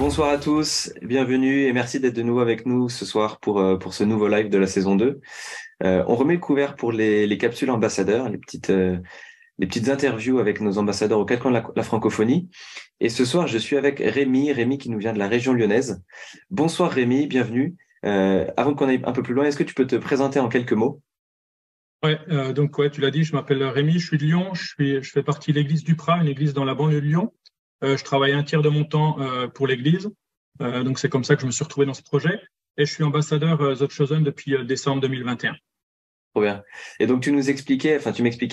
Bonsoir à tous, bienvenue et merci d'être de nouveau avec nous ce soir pour ce nouveau live de la saison 2. On remet le couvert pour les capsules ambassadeurs, les petites interviews avec nos ambassadeurs aux quatre coins de la francophonie. Et ce soir, je suis avec Rémi qui nous vient de la région lyonnaise. Bonsoir Rémi, bienvenue. Avant qu'on aille un peu plus loin, est-ce que tu peux te présenter en quelques mots? Ouais, tu l'as dit, je m'appelle Rémi, je suis de Lyon, je fais partie de l'église du Prat, une église dans la banlieue de Lyon. Je travaille un tiers de mon temps pour l'église, donc c'est comme ça que je me suis retrouvé dans ce projet. Et je suis ambassadeur The Chosen depuis décembre 2021. Trop bien. Et donc tu m'expliquais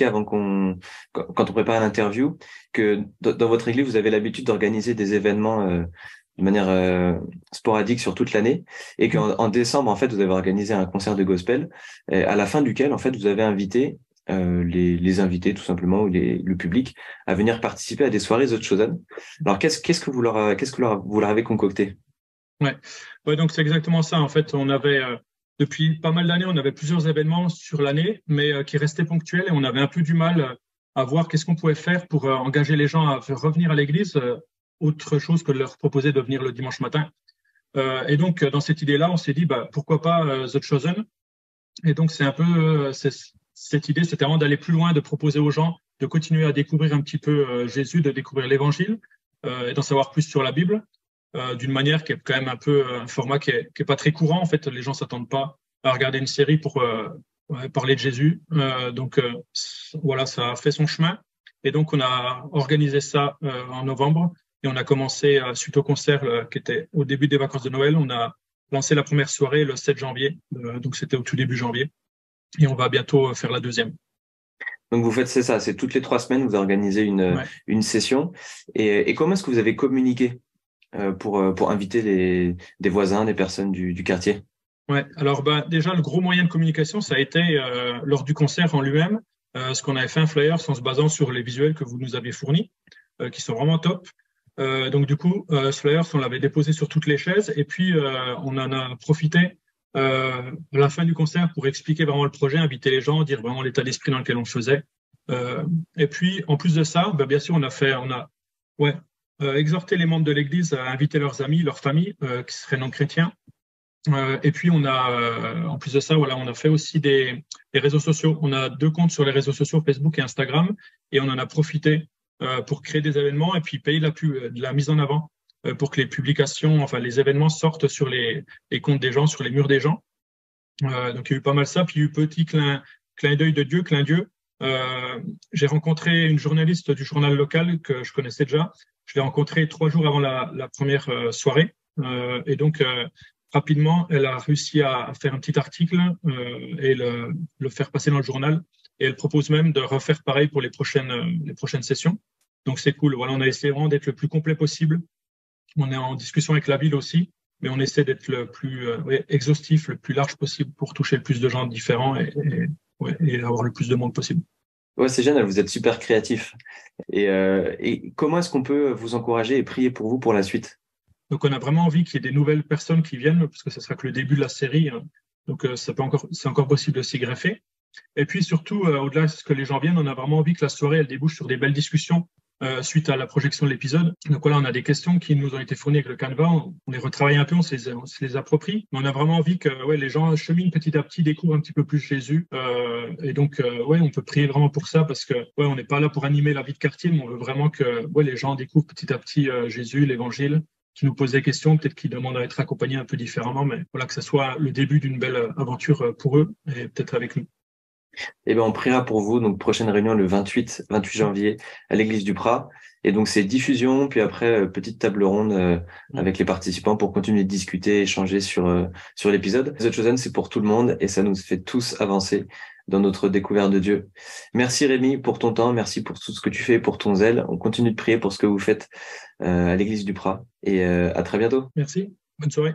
avant quand on prépare l'interview, que dans votre église, vous avez l'habitude d'organiser des événements de manière sporadique sur toute l'année, et qu'en décembre, en fait, vous avez organisé un concert de gospel, à la fin duquel, en fait, vous avez invité les invités, tout simplement, ou le public, à venir participer à des soirées The Chosen. Alors, qu'est-ce que vous leur avez concocté? Ouais. Ouais, donc c'est exactement ça. En fait, on avait depuis pas mal d'années, on avait plusieurs événements sur l'année, mais qui restaient ponctuels et on avait un peu du mal à voir qu'est-ce qu'on pouvait faire pour engager les gens à faire revenir à l'église, autre chose que de leur proposer de venir le dimanche matin. Et donc, dans cette idée-là, on s'est dit, bah, pourquoi pas The Chosen? Et donc, c'est un peu cette idée, c'était vraiment d'aller plus loin, de proposer aux gens de continuer à découvrir un petit peu Jésus, de découvrir l'Évangile et d'en savoir plus sur la Bible, d'une manière qui est quand même un peu un format qui est pas très courant. En fait, les gens s'attendent pas à regarder une série pour parler de Jésus. Voilà, ça a fait son chemin. Et donc, on a organisé ça en novembre et on a commencé, suite au concert qui était au début des vacances de Noël, on a lancé la première soirée le 7 janvier. Donc, c'était au tout début janvier. Et on va bientôt faire la deuxième. Donc c'est ça, c'est toutes les 3 semaines, vous organisez Ouais. une session. Et comment est-ce que vous avez communiqué pour inviter des voisins, des personnes du quartier? Ouais. Alors, bah, déjà, le gros moyen de communication, ça a été lors du concert en lui-même, ce qu'on avait fait un flyer en se basant sur les visuels que vous nous avez fournis, qui sont vraiment top. Donc, du coup, ce flyer, on l'avait déposé sur toutes les chaises et puis on en a profité à la fin du concert pour expliquer vraiment le projet, inviter les gens, dire vraiment l'état d'esprit dans lequel on le faisait. Et puis, en plus de ça, bah, bien sûr, ouais, exhorté les membres de l'Église à inviter leurs amis, leurs familles, qui seraient non chrétiens. Et puis, en plus de ça, voilà, on a fait aussi des réseaux sociaux. On a 2 comptes sur les réseaux sociaux, Facebook et Instagram, et on en a profité pour créer des événements et puis payer de la mise en avant pour que les publications, enfin les événements sortent sur les comptes des gens, sur les murs des gens. Donc, il y a eu pas mal ça. Puis, il y a eu petit clin d'œil de Dieu, clin Dieu. J'ai rencontré une journaliste du journal local que je connaissais déjà. Je l'ai rencontrée 3 jours avant la première soirée. Et donc, rapidement, elle a réussi à faire un petit article et le faire passer dans le journal. Et elle propose même de refaire pareil pour les prochaines sessions. Donc, c'est cool. Voilà, on a essayé vraiment d'être le plus complet possible. On est en discussion avec la ville aussi, mais on essaie d'être le plus ouais, exhaustif, le plus large possible pour toucher le plus de gens différents et avoir le plus de monde possible. Ouais, c'est génial, vous êtes super créatif. Et comment est-ce qu'on peut vous encourager et prier pour vous pour la suite? Donc, on a vraiment envie qu'il y ait des nouvelles personnes qui viennent, parce que ce sera que le début de la série. Hein. Donc, c'est encore possible de s'y greffer. Et puis, surtout, au-delà de ce que les gens viennent, on a vraiment envie que la soirée, elle débouche sur des belles discussions suite à la projection de l'épisode. Donc, voilà, on a des questions qui nous ont été fournies avec le Canva. On les retravaille un peu, on se les approprie. Mais on a vraiment envie que ouais, les gens cheminent petit à petit, découvrent un petit peu plus Jésus. Et donc, ouais, on peut prier vraiment pour ça, parce que ouais, on n'est pas là pour animer la vie de quartier, mais on veut vraiment que ouais, les gens découvrent petit à petit Jésus, l'Évangile, qui nous posent des questions, peut-être qu'ils demandent à être accompagnés un peu différemment, mais voilà, que ce soit le début d'une belle aventure pour eux et peut-être avec nous. Eh bien, on priera pour vous. Donc, prochaine réunion le 28 janvier à l'église du Prat. Et donc, c'est diffusion, puis après, petite table ronde avec les participants pour continuer de discuter, échanger sur l'épisode. The Chosen, c'est pour tout le monde et ça nous fait tous avancer dans notre découverte de Dieu. Merci Rémi pour ton temps, merci pour tout ce que tu fais, pour ton zèle. On continue de prier pour ce que vous faites à l'église du Prat et à très bientôt. Merci, bonne soirée.